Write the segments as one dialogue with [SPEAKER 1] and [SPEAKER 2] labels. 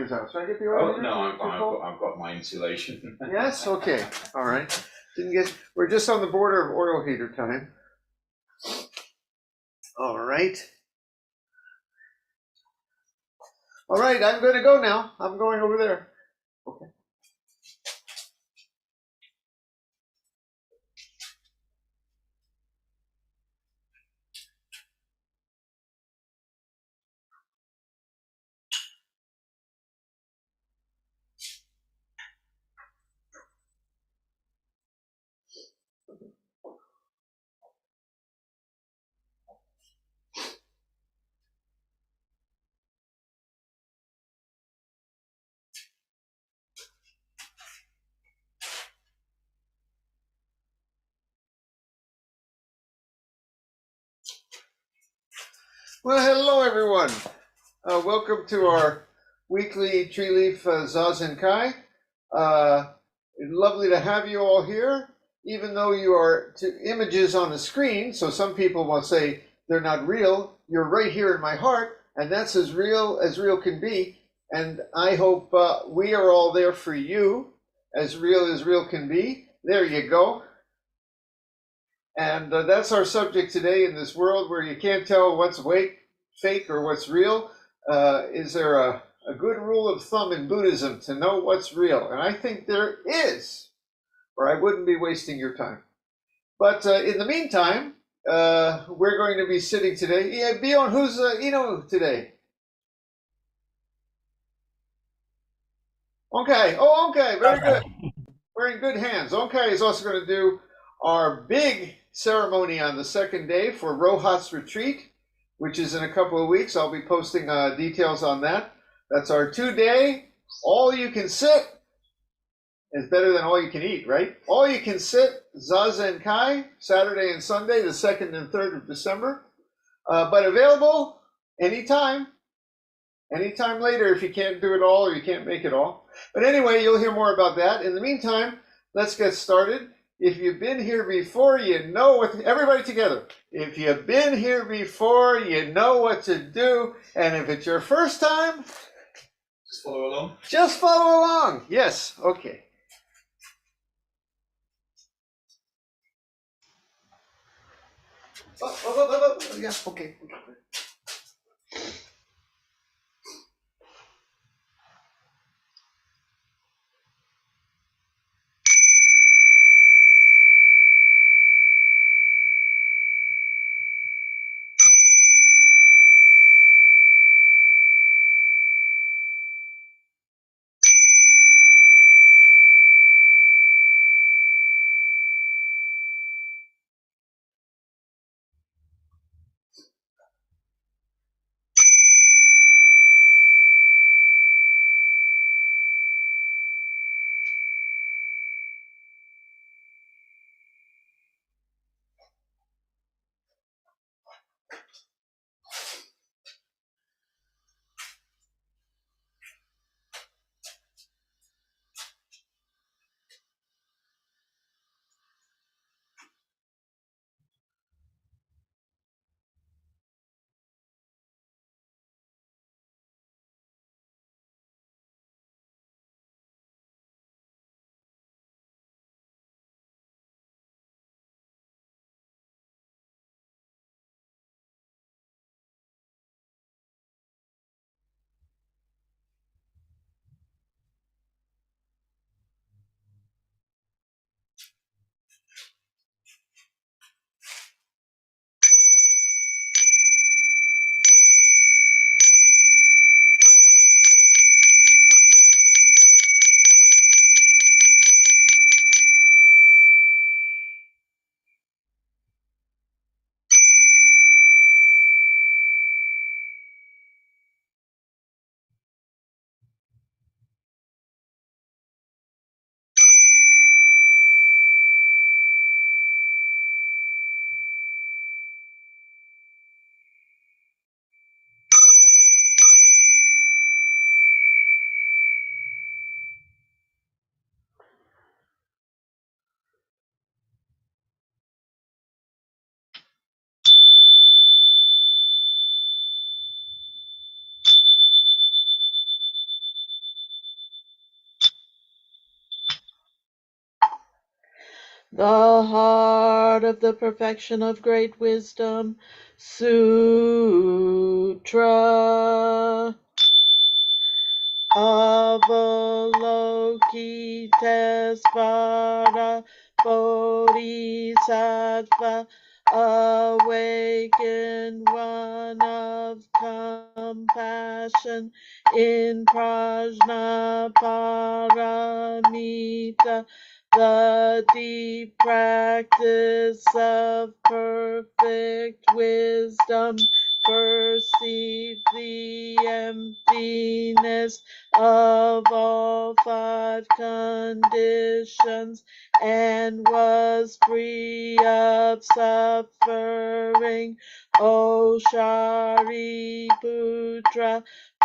[SPEAKER 1] heaters out. Should I get the oil heater?
[SPEAKER 2] No, I'm fine. I've got my insulation.
[SPEAKER 1] Yes? Okay. All right. We're just on the border of oil heater time. All right. All right, I'm going to go now. I'm going over there. Okay. Well, hello, everyone. Welcome to our weekly Treeleaf Zazenkai. Lovely to have you all here, even though you are images on the screen. So some people will say they're not real. You're right here in my heart, and that's as real can be. And I hope we are all there for you, as real can be. There you go. And that's our subject today in this world where you can't tell what's fake or what's real. Is there a good rule of thumb in Buddhism to know what's real? And I think there is, or I wouldn't be wasting your time. But in the meantime, we're going to be sitting today. Yeah, Bion, who's today? Okay. Oh, okay. Very good. We're in good hands. Okay is also going to do our big ceremony on the second day for Rohat's retreat, which is in a couple of weeks. I'll be posting details on that. That's our 2-day, all you can sit. Is better than all you can eat, right? All you can sit, Zazenkai, Saturday and Sunday, the 2nd and 3rd of December. But available anytime later if you can't do it all or you can't make it all. But anyway, you'll hear more about that. In the meantime, let's get started. If you've been here before, you know what, everybody together. If you've been here before, you know what to do. And if it's your first time,
[SPEAKER 2] just follow along.
[SPEAKER 1] Just follow along. Yes. Okay. Yeah, okay.
[SPEAKER 3] The heart of the perfection of great wisdom. Sutra. Avalokitesvara Bodhisattva, awakened one of compassion in Prajnaparamita, the deep practice of perfect wisdom, perceive the emptiness of all five conditions and was free of suffering. O Shariputra,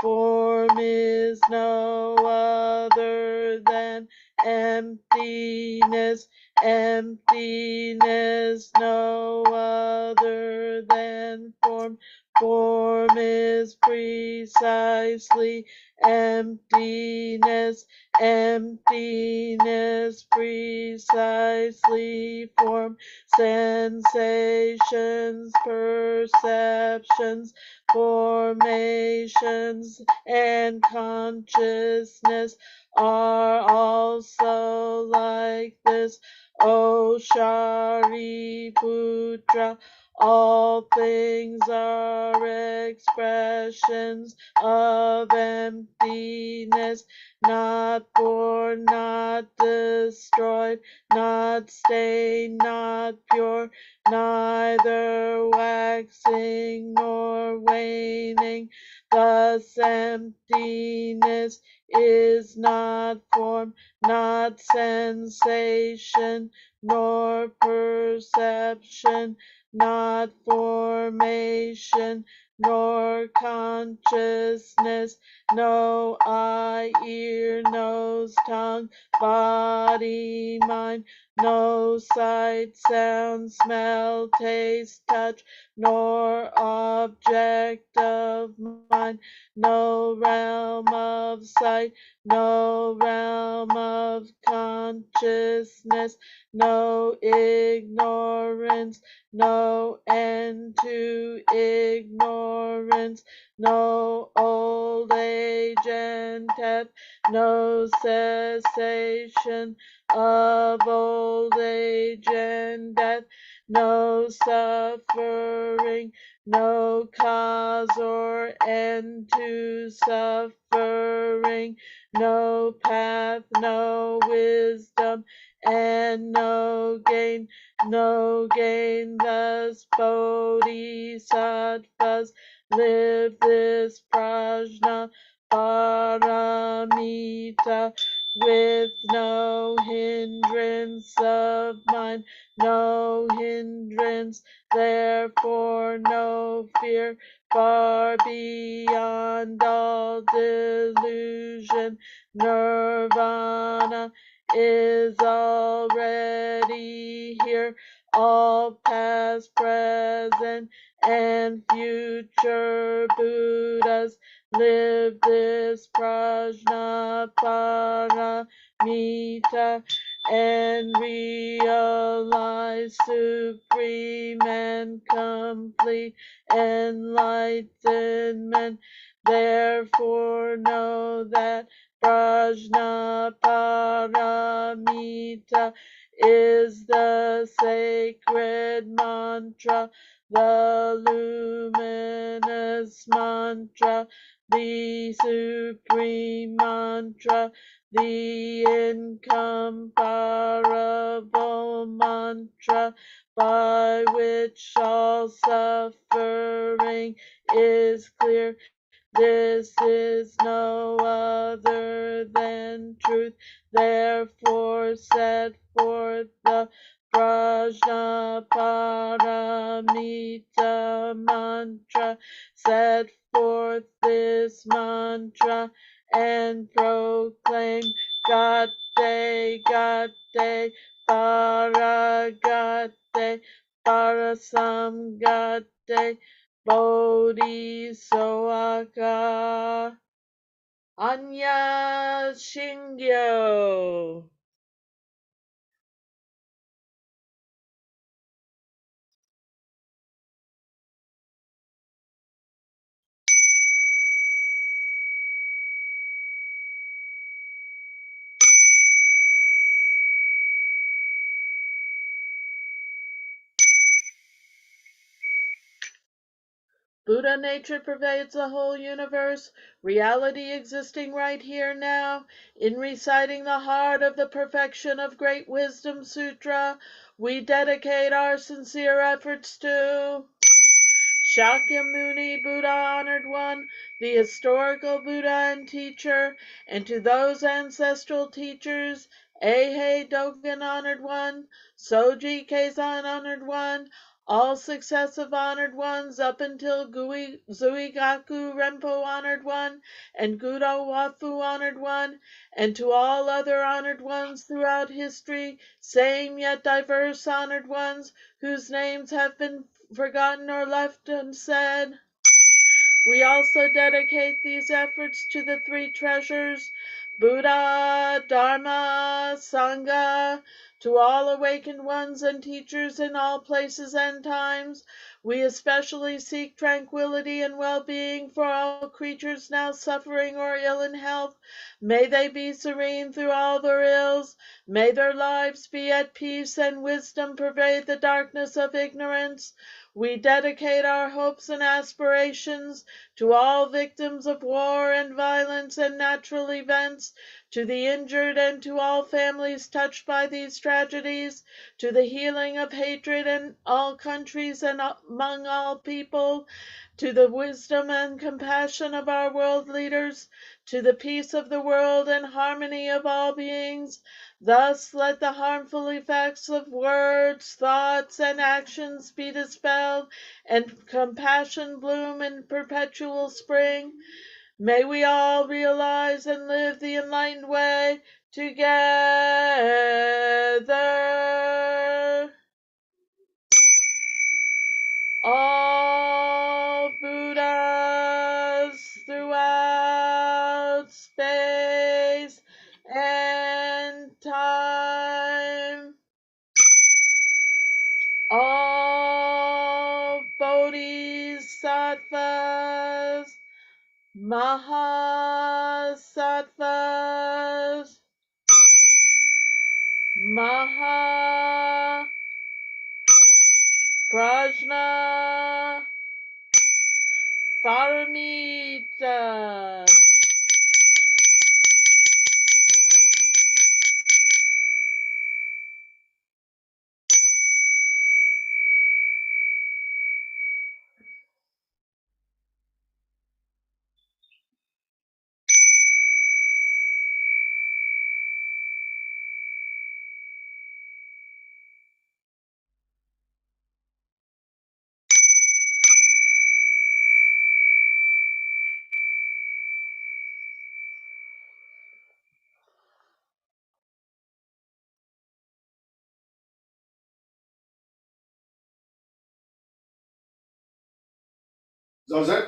[SPEAKER 3] form is no other than emptiness, emptiness no other than form. Form is precisely emptiness, emptiness precisely form. Sensations, perceptions, formations, and consciousness are also like this. O Shariputra, all things are expressions of emptiness, not born, not destroyed, not stained, not pure, neither waxing nor waning. Thus emptiness is not form, not sensation, nor perception, not formation, nor consciousness, no eye, ear, nose, tongue, body, mind, no sight, sound, smell, taste, touch, nor object of mind, no realm of sight, no realm of consciousness, no ignorance, no end to ignorance, no old age and death, no cessation of old age and death, no suffering, no cause or end to suffering, no path, no wisdom, and no gain, no gain. Thus bodhisattvas live this prajna paramita with no hindrance of mind, no hindrance, therefore no fear, far beyond all delusion. Nirvana is already here, all past, present, and future Buddhas live this prajnaparamita and realize supreme and complete enlightenment. Therefore know that prajnaparamita is the sacred mantra, the luminous mantra, the supreme mantra, the incomparable mantra, by which all suffering is clear. This is no other than truth. Therefore set forth the prajnaparamita mantra. Set forth this mantra and proclaim Gate, Gate, Paragate, Parasamgate, Bodhisoaka. Anya Shingyo. Buddha nature pervades the whole universe, reality existing right here now. In reciting the heart of the perfection of Great Wisdom Sutra, we dedicate our sincere efforts to Shakyamuni Buddha, honored one, the historical Buddha and teacher, and to those ancestral teachers, Eihei Dogen, honored one, Soji Keizan, honored one, all successive honored ones up until Zuigaku Rempo, honored one, and Gudo Wafu, honored one, and to all other honored ones throughout history, same yet diverse honored ones, whose names have been forgotten or left unsaid. We also dedicate these efforts to the three treasures, Buddha, Dharma, Sangha, to all awakened ones and teachers in all places and times. We especially seek tranquility and well-being for all creatures now suffering or ill in health. May they be serene through all their ills. May their lives be at peace and wisdom pervade the darkness of ignorance. We dedicate our hopes and aspirations to all victims of war and violence and natural events, to the injured and to all families touched by these tragedies, to the healing of hatred in all countries and among all people, to the wisdom and compassion of our world leaders, to the peace of the world and harmony of all beings. Thus let the harmful effects of words, thoughts, and actions be dispelled, and compassion bloom in perpetual spring. May we all realize and live the enlightened way together. All Buddhas throughout space and time. All Bodhisattvas, Mahasattvas, Maha Prajna Paramita.
[SPEAKER 1] Zazen?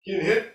[SPEAKER 1] KINHIN.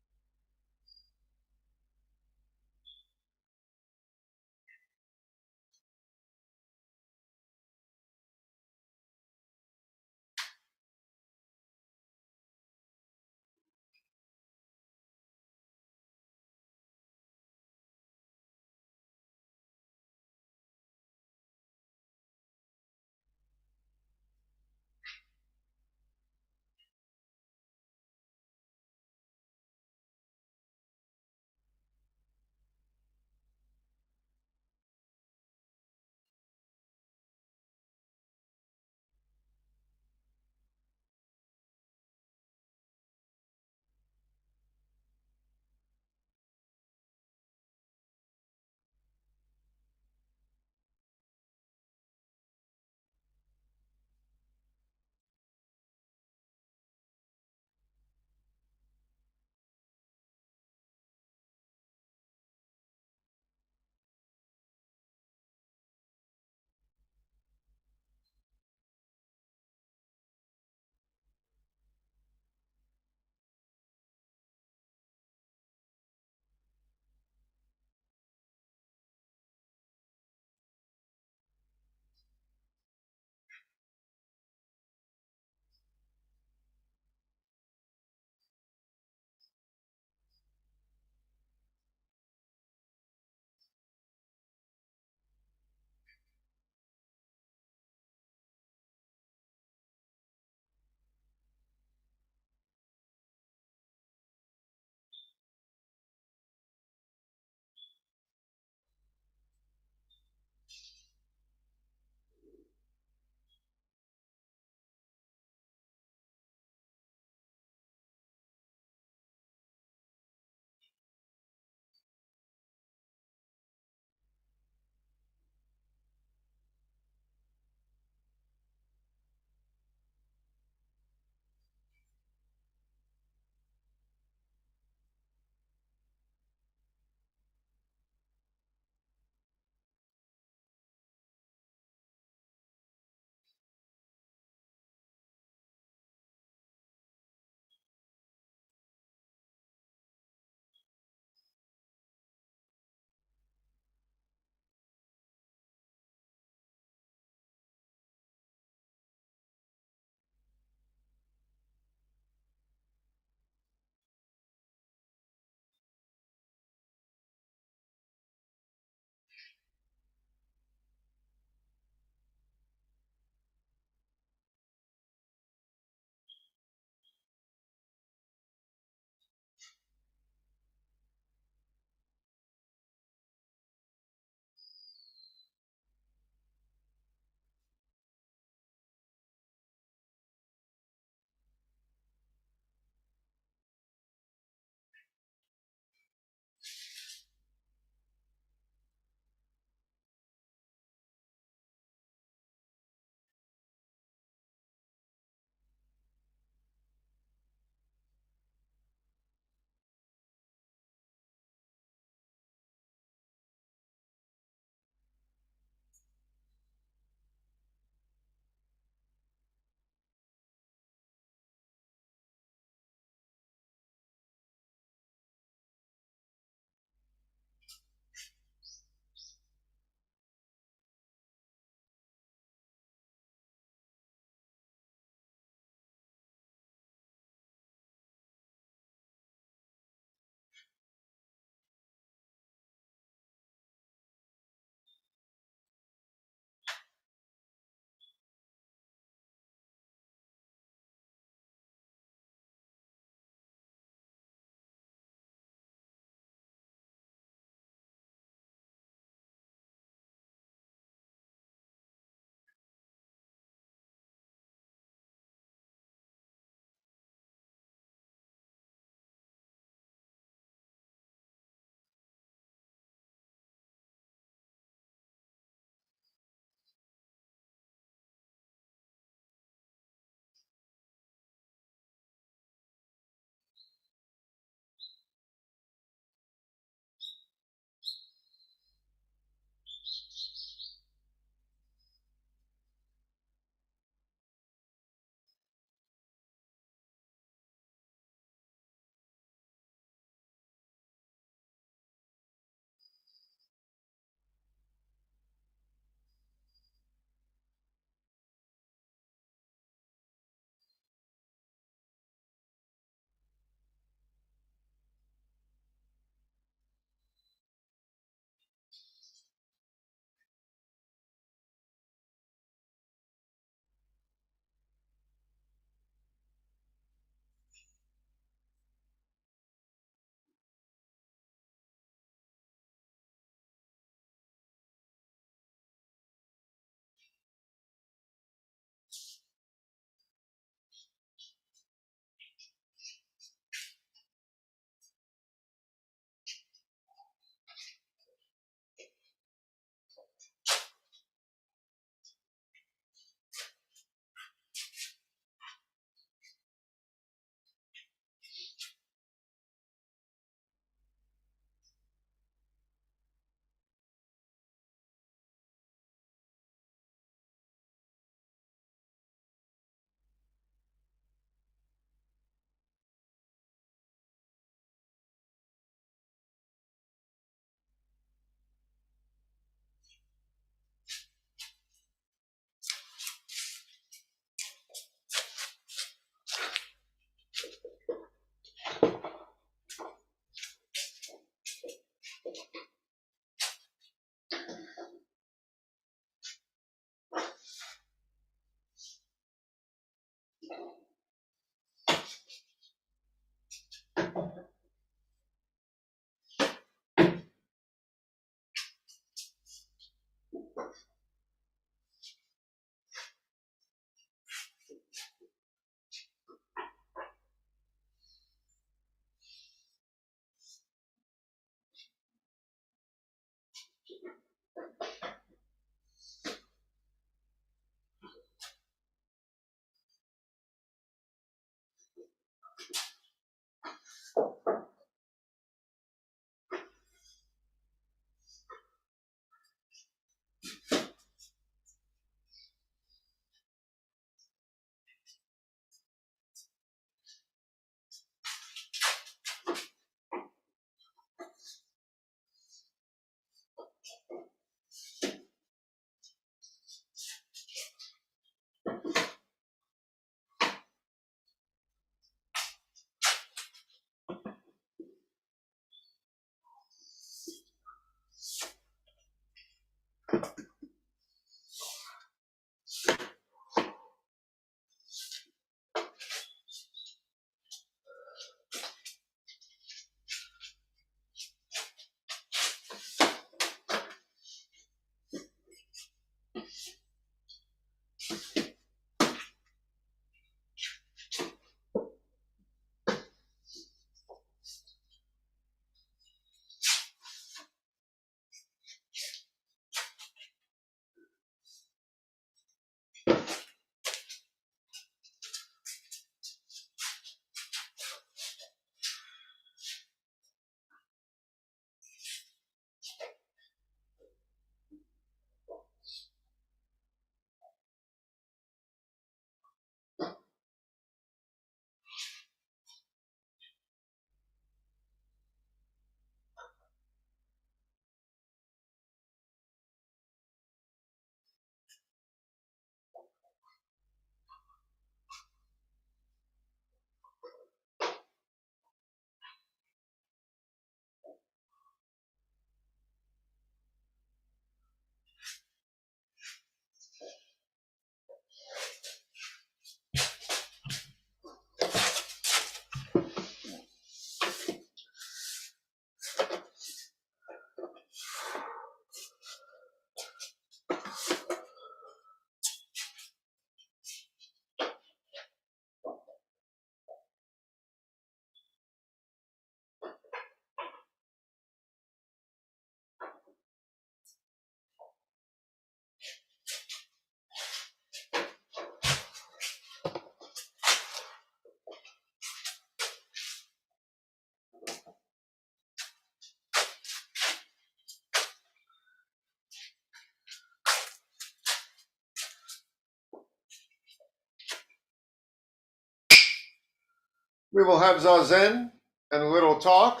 [SPEAKER 1] We will have Zazen and a little talk,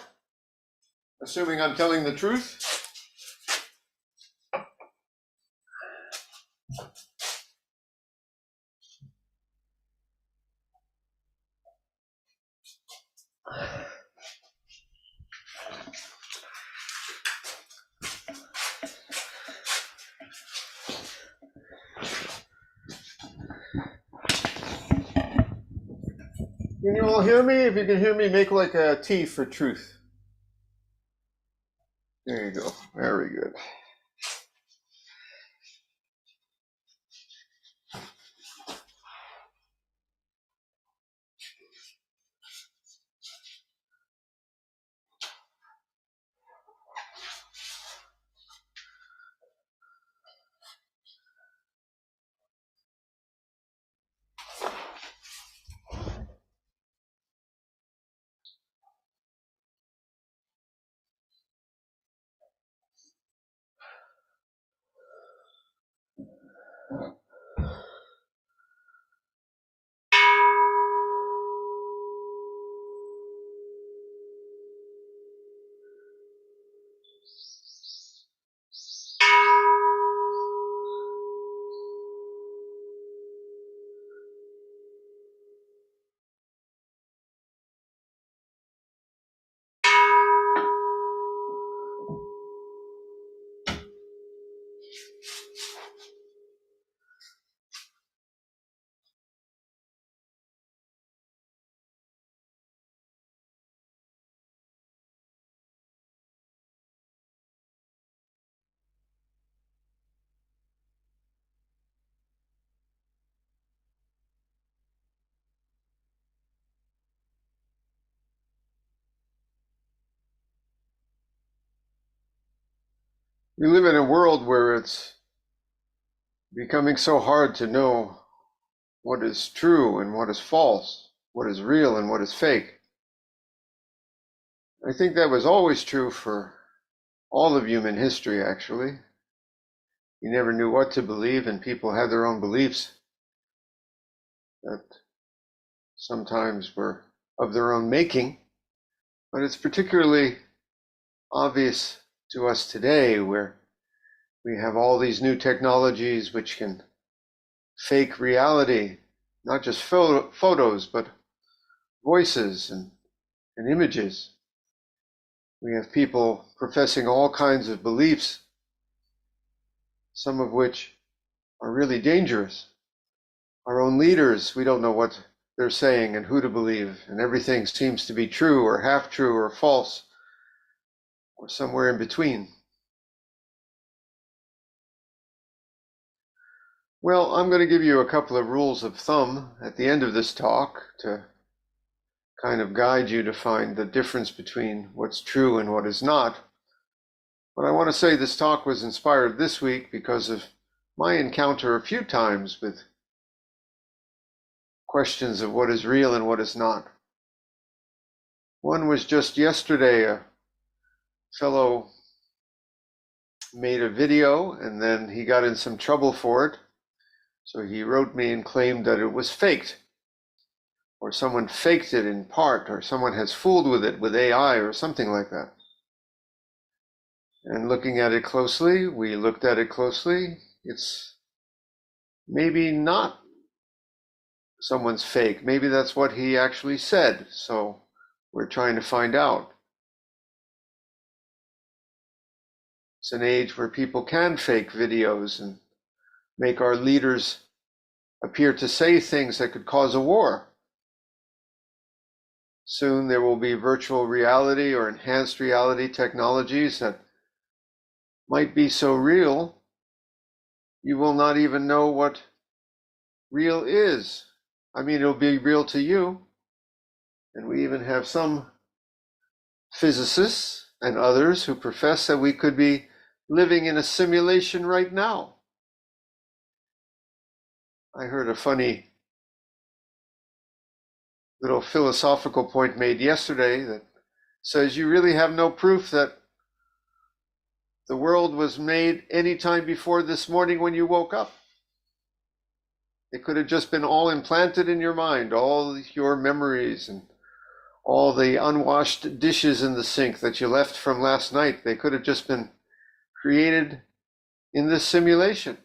[SPEAKER 1] assuming I'm telling the truth. Can you all hear me? If you can hear me, make like a T for truth. There you go. Very good. We live in a world where it's becoming so hard to know what is true and what is false, what is real and what is fake. I think that was always true for all of human history, actually. You never knew what to believe, and people had their own beliefs that sometimes were of their own making. But it's particularly obvious to us today, where we have all these new technologies which can fake reality, not just photos, but voices and images. We have people professing all kinds of beliefs, some of which are really dangerous. Our own leaders, we don't know what they're saying and who to believe, and everything seems to be true or half true or false or somewhere in between. Well, I'm going to give you a couple of rules of thumb at the end of this talk to kind of guide you to find the difference between what's true and what is not. But I want to say this talk was inspired this week because of my encounter a few times with questions of what is real and what is not. One was just yesterday. A fellow made a video and then he got in some trouble for it. So he wrote me and claimed that it was faked, or someone faked it in part, or someone has fooled with it with AI or something like that. And looking at it closely, we looked at it closely. It's maybe not someone's fake. Maybe that's what he actually said. So we're trying to find out. It's an age where people can fake videos and make our leaders appear to say things that could cause a war. Soon there will be virtual reality or enhanced reality technologies that might be so real, you will not even know what real is. I mean, it'll be real to you. And we even have some physicists and others who profess that we could be living in a simulation right now. I heard a funny little philosophical point made yesterday that says you really have no proof that the world was made any time before this morning when you woke up. It could have just been all implanted in your mind, all your memories and all the unwashed dishes in the sink that you left from last night, they could have just been created in this simulation.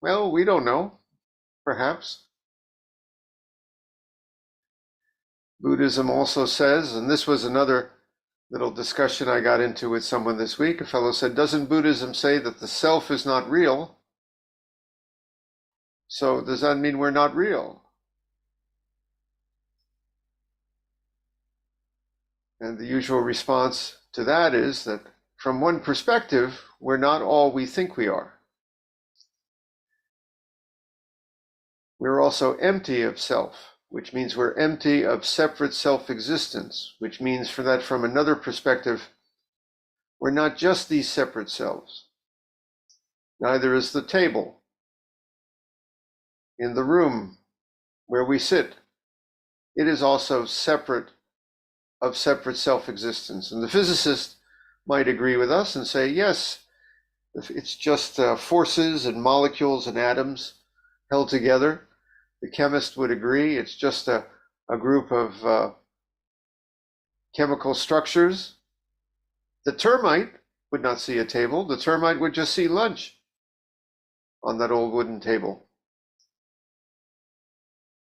[SPEAKER 1] Well, we don't know, perhaps. Buddhism also says, and this was another little discussion I got into with someone this week, a fellow said, doesn't Buddhism say that the self is not real? So does that mean we're not real? And the usual response to that is that from one perspective, we're not all we think we are. We're also empty of self, which means we're empty of separate self-existence, which means from another perspective, we're not just these separate selves. Neither is the table in the room where we sit. It is also separate of separate self-existence. And the physicist might agree with us and say, yes, it's just forces and molecules and atoms held together. The chemist would agree it's just a group of chemical structures. The termite would not see a table. The termite would just see lunch on that old wooden table.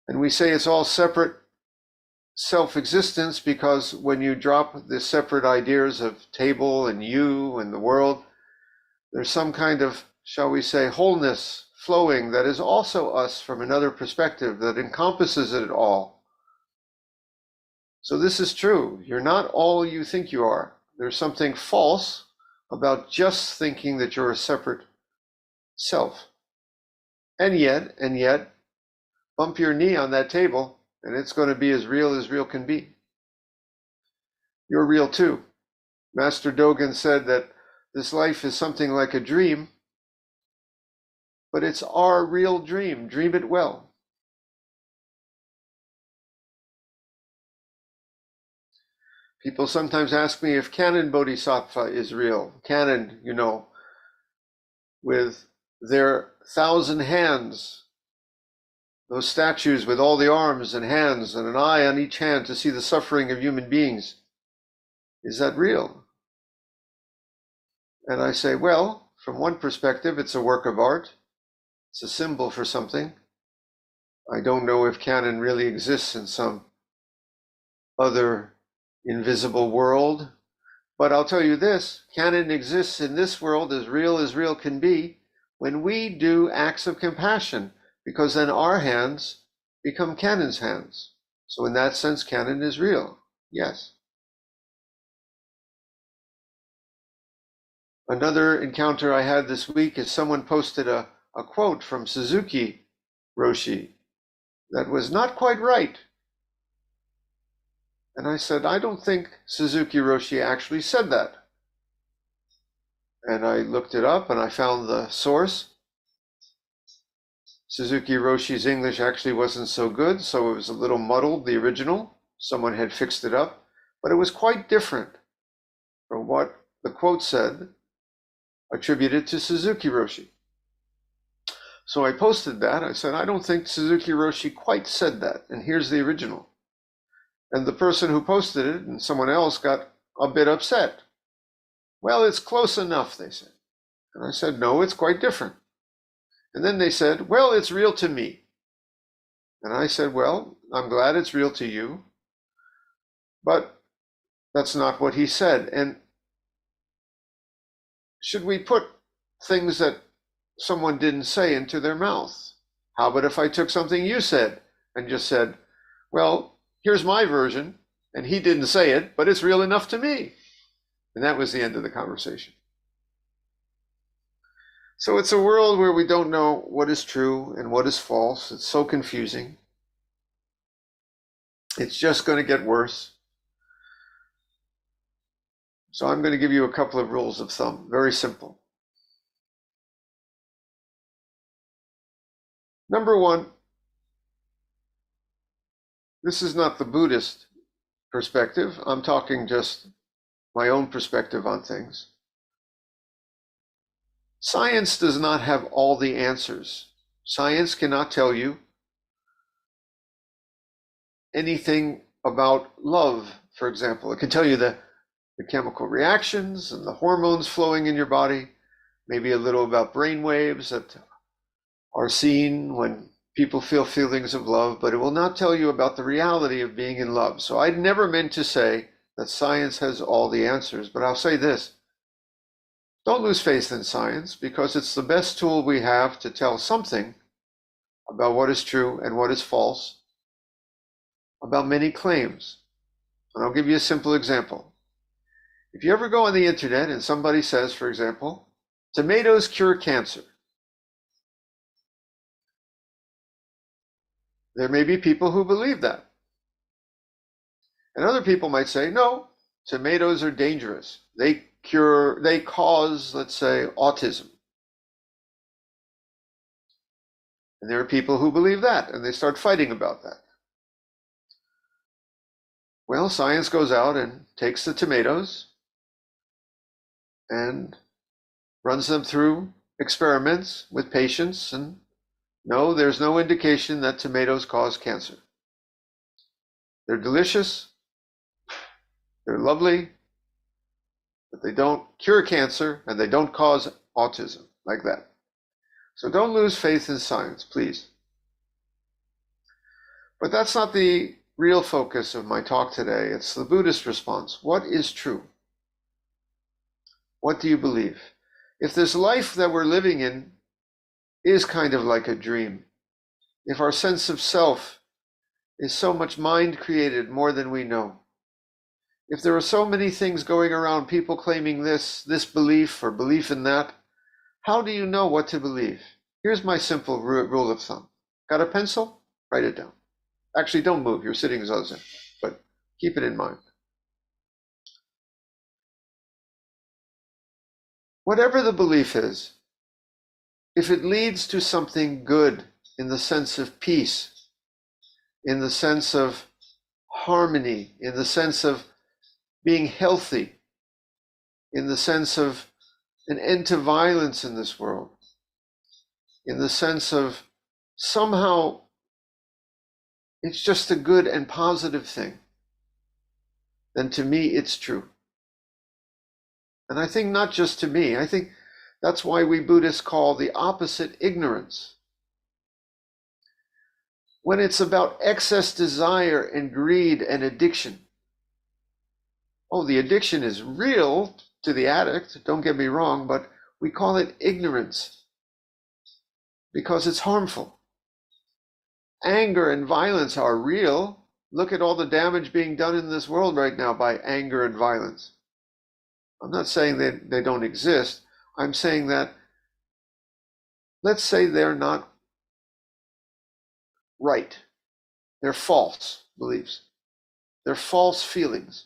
[SPEAKER 1] And we say it's all separate self-existence because when you drop the separate ideas of table and you and the world, there's some kind of, shall we say, wholeness flowing that is also us from another perspective that encompasses it all. So this is true. You're not all you think you are. There's something false about just thinking that you're a separate self. And yet, bump your knee on that table and it's going to be as real can be. You're real too. Master Dogen said that this life is something like a dream, but it's our real dream. Dream it well. People sometimes ask me if Canon Bodhisattva is real. Canon, with their 1,000 hands, those statues with all the arms and hands and an eye on each hand to see the suffering of human beings. Is that real? And I say, well, from one perspective, it's a work of art. It's a symbol for something. I don't know if Canon really exists in some other invisible world, but I'll tell you this, Canon exists in this world as real can be when we do acts of compassion, because then our hands become Canon's hands. So in that sense, Canon is real, yes. Another encounter I had this week is someone posted a quote from Suzuki Roshi that was not quite right. And I said, I don't think Suzuki Roshi actually said that. And I looked it up and I found the source. Suzuki Roshi's English actually wasn't so good, so it was a little muddled, the original. Someone had fixed it up, but it was quite different from what the quote said, attributed to Suzuki Roshi. So I posted that. I said, I don't think Suzuki Roshi quite said that, and here's the original. And the person who posted it and someone else got a bit upset. Well, it's close enough, they said. And I said, no, it's quite different. And then they said, well, it's real to me. And I said, well, I'm glad it's real to you, but that's not what he said. And should we put things that someone didn't say into their mouth? How about if I took something you said and just said, well, here's my version, and he didn't say it, but it's real enough to me. And that was the end of the conversation. So it's a world where we don't know what is true and what is false. It's so confusing. It's just going to get worse. So I'm going to give you a couple of rules of thumb, very simple. Number one, this is not the Buddhist perspective. I'm talking just my own perspective on things. Science does not have all the answers. Science cannot tell you anything about love, for example. It can tell you the chemical reactions and the hormones flowing in your body, maybe a little about brain waves that are seen when people feel feelings of love, but it will not tell you about the reality of being in love. So I never meant to say that science has all the answers, but I'll say this. Don't lose faith in science, because it's the best tool we have to tell something about what is true and what is false about many claims. And I'll give you a simple example. If you ever go on the internet and somebody says, for example, tomatoes cure cancer, there may be people who believe that. And other people might say, no, tomatoes are dangerous. They cause, let's say, autism. And there are people who believe that, and they start fighting about that. Well, science goes out and takes the tomatoes and runs them through experiments with patients, and no, there's no indication that tomatoes cause cancer. They're delicious, they're lovely, but they don't cure cancer and they don't cause autism like that. So don't lose faith in science, please. But that's not the real focus of my talk today. It's the Buddhist response. What is true? What do you believe? If this life that we're living in is kind of like a dream, if our sense of self is so much mind created more than we know, if there are so many things going around, people claiming this belief or belief in that, how do you know what to believe? Here's my simple rule of thumb. Got a pencil? Write it down. Actually, don't move. You're sitting Zazen, but keep it in mind. Whatever the belief is, if it leads to something good in the sense of peace, in the sense of harmony, in the sense of being healthy, in the sense of an end to violence in this world, in the sense of somehow it's just a good and positive thing, then to me it's true. And I think not just to me, I think that's why we Buddhists call the opposite ignorance. When it's about excess desire and greed and addiction, oh, the addiction is real to the addict, don't get me wrong, but we call it ignorance because it's harmful. Anger and violence are real. Look at all the damage being done in this world right now by anger and violence. I'm not saying that they don't exist. I'm saying that, let's say they're not right. They're false beliefs. They're false feelings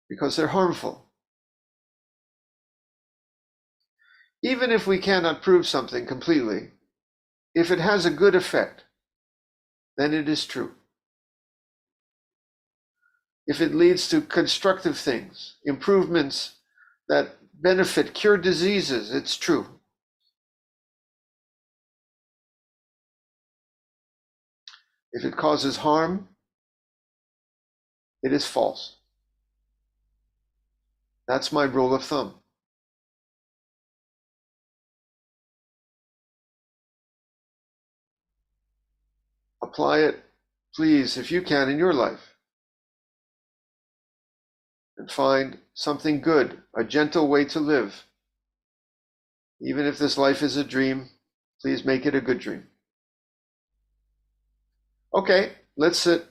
[SPEAKER 1] because they're harmful. Even if we cannot prove something completely, if it has a good effect, then it is true. If it leads to constructive things, improvements that benefit, cure diseases, it's true. If it causes harm, it is false. That's my rule of thumb. Apply it, please, if you can, in your life. And find something good, a gentle way to live. Even if this life is a dream, please make it a good dream. Okay, let's sit.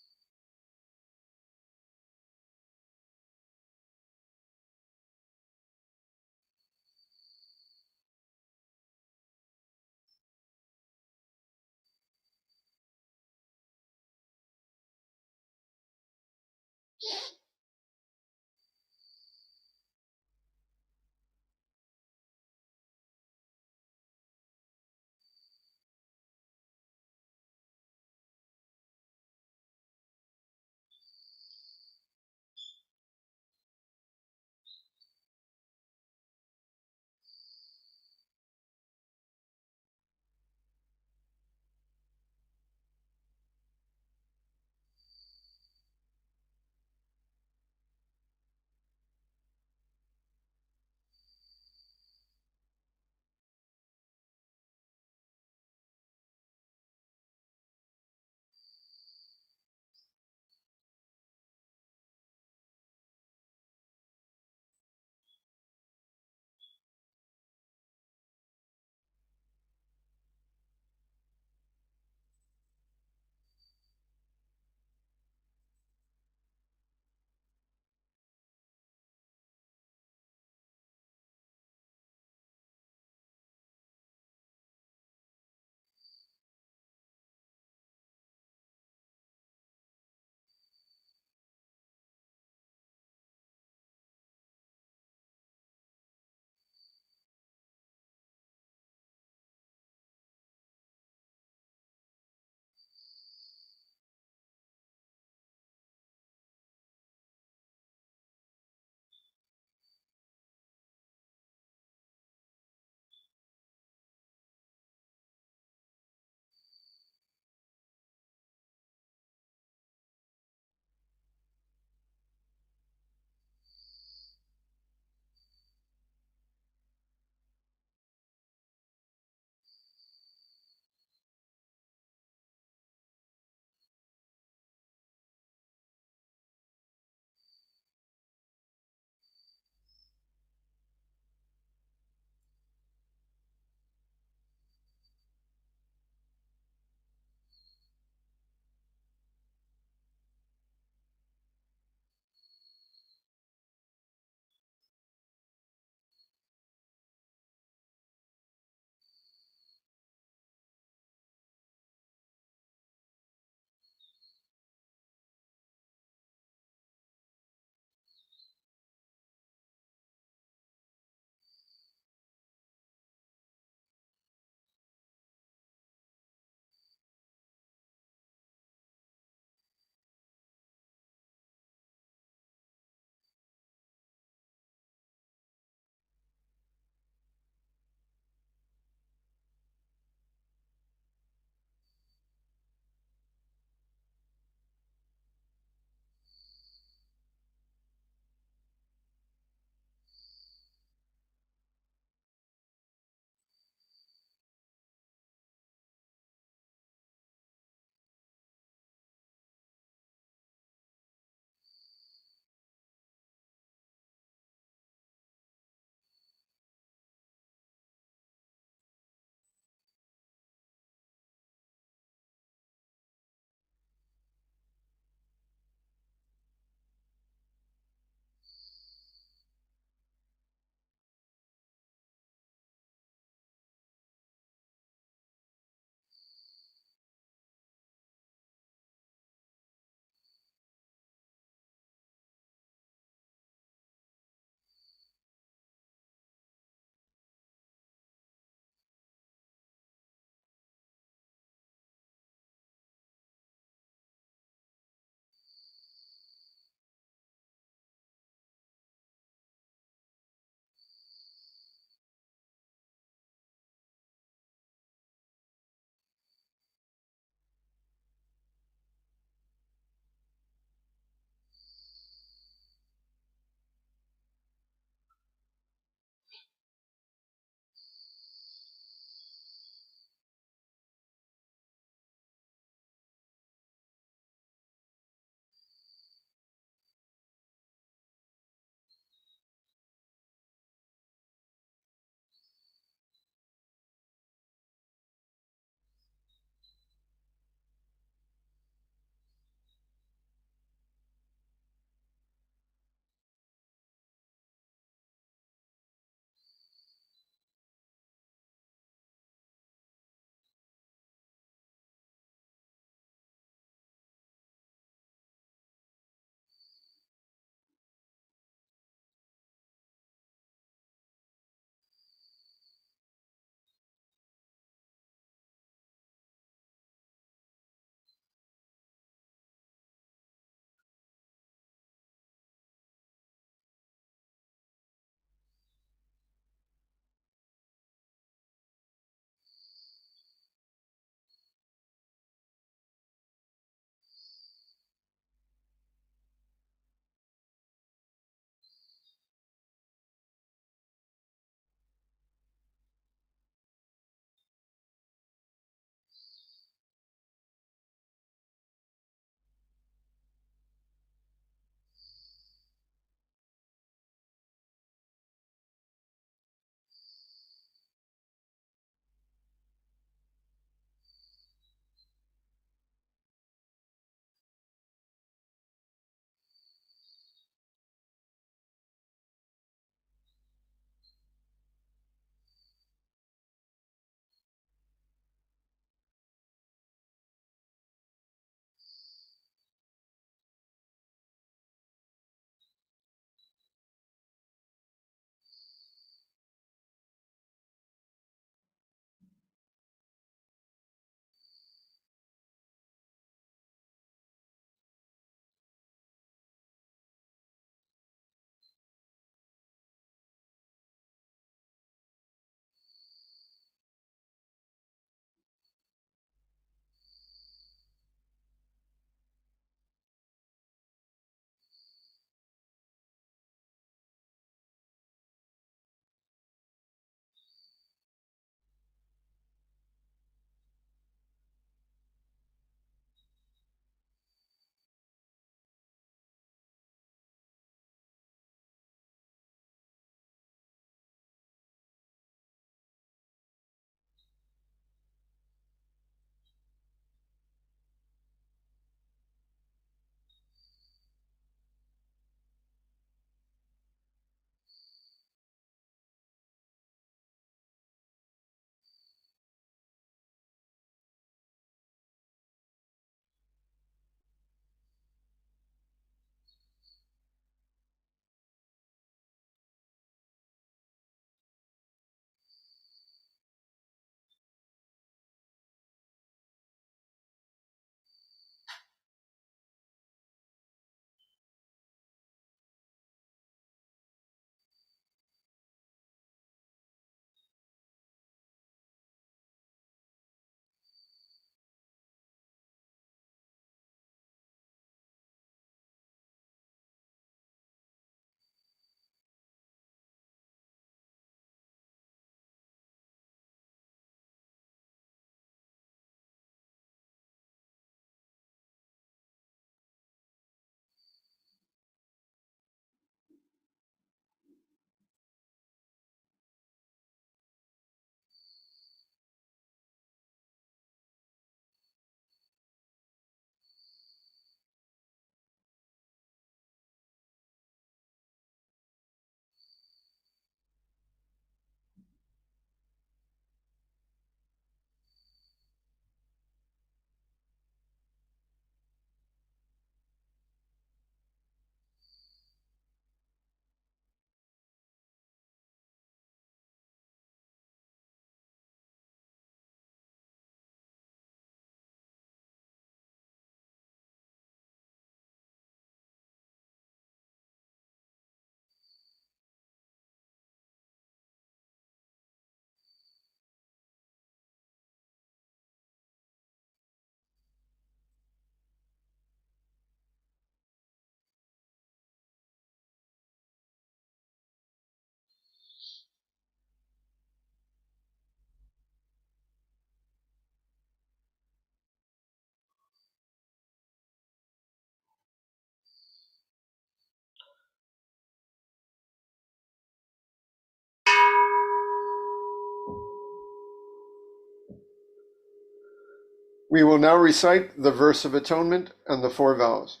[SPEAKER 1] We will now recite the verse of atonement and the 4 vows.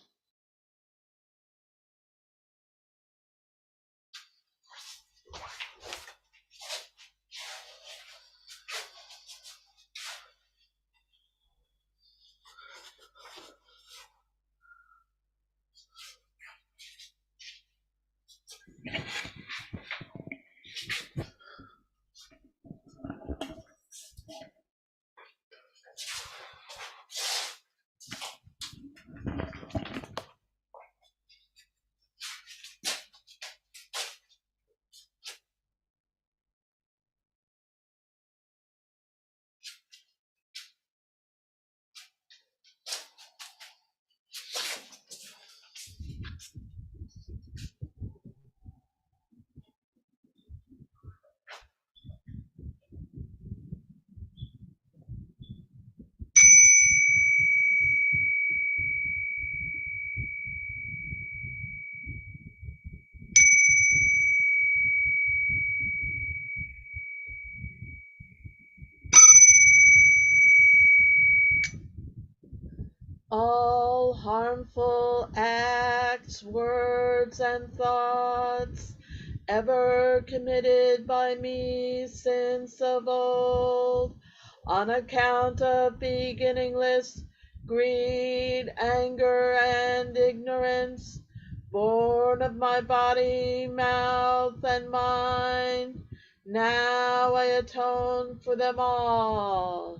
[SPEAKER 3] All harmful acts, words, and thoughts ever committed by me since of old, on account of beginningless greed, anger, and ignorance, born of my body, mouth, and mind, now I atone for them all.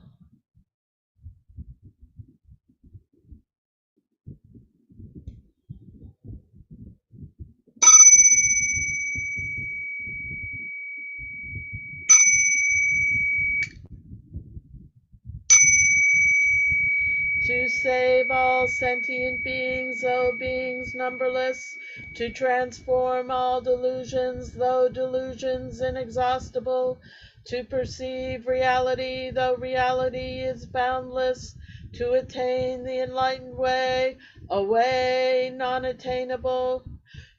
[SPEAKER 3] To save all sentient beings, though beings numberless, to transform all delusions, though delusions inexhaustible, to perceive reality, though reality is boundless, to attain the enlightened way, a way non-attainable,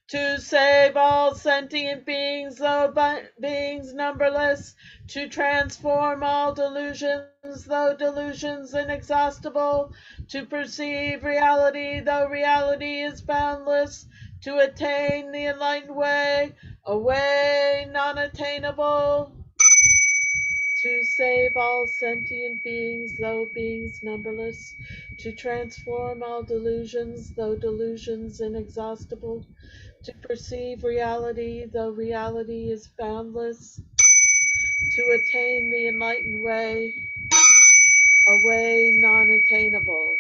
[SPEAKER 3] to save all sentient beings, though beings numberless, to transform all delusions, though delusions inexhaustible, to perceive reality, though reality is boundless, to attain the enlightened way, a way non-attainable, to save all sentient beings, though beings numberless, to transform all delusions, though delusions inexhaustible, to perceive reality, though reality is boundless, to attain the enlightened way, a way non-attainable.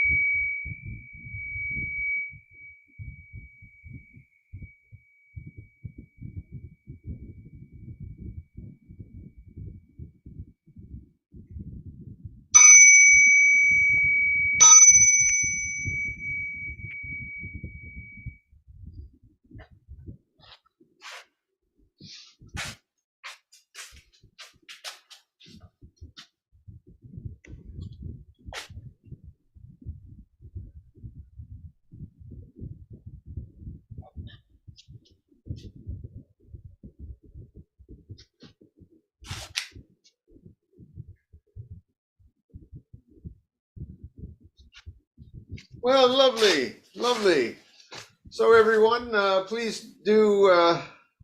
[SPEAKER 1] Well, lovely, lovely. So everyone, please do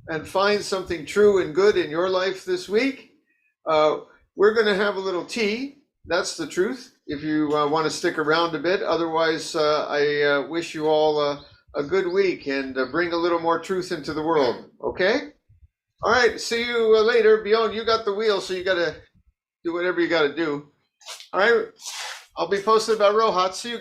[SPEAKER 1] and find something true and good in your life this week. We're going to have a little tea. That's the truth. If you want to stick around a bit. Otherwise, I wish you all a good week and bring a little more truth into the world. Okay? All right. See you later. Bjorn, you got the wheel, so you got to do whatever you got to do. All right. I'll be posted about Rohat. See you guys.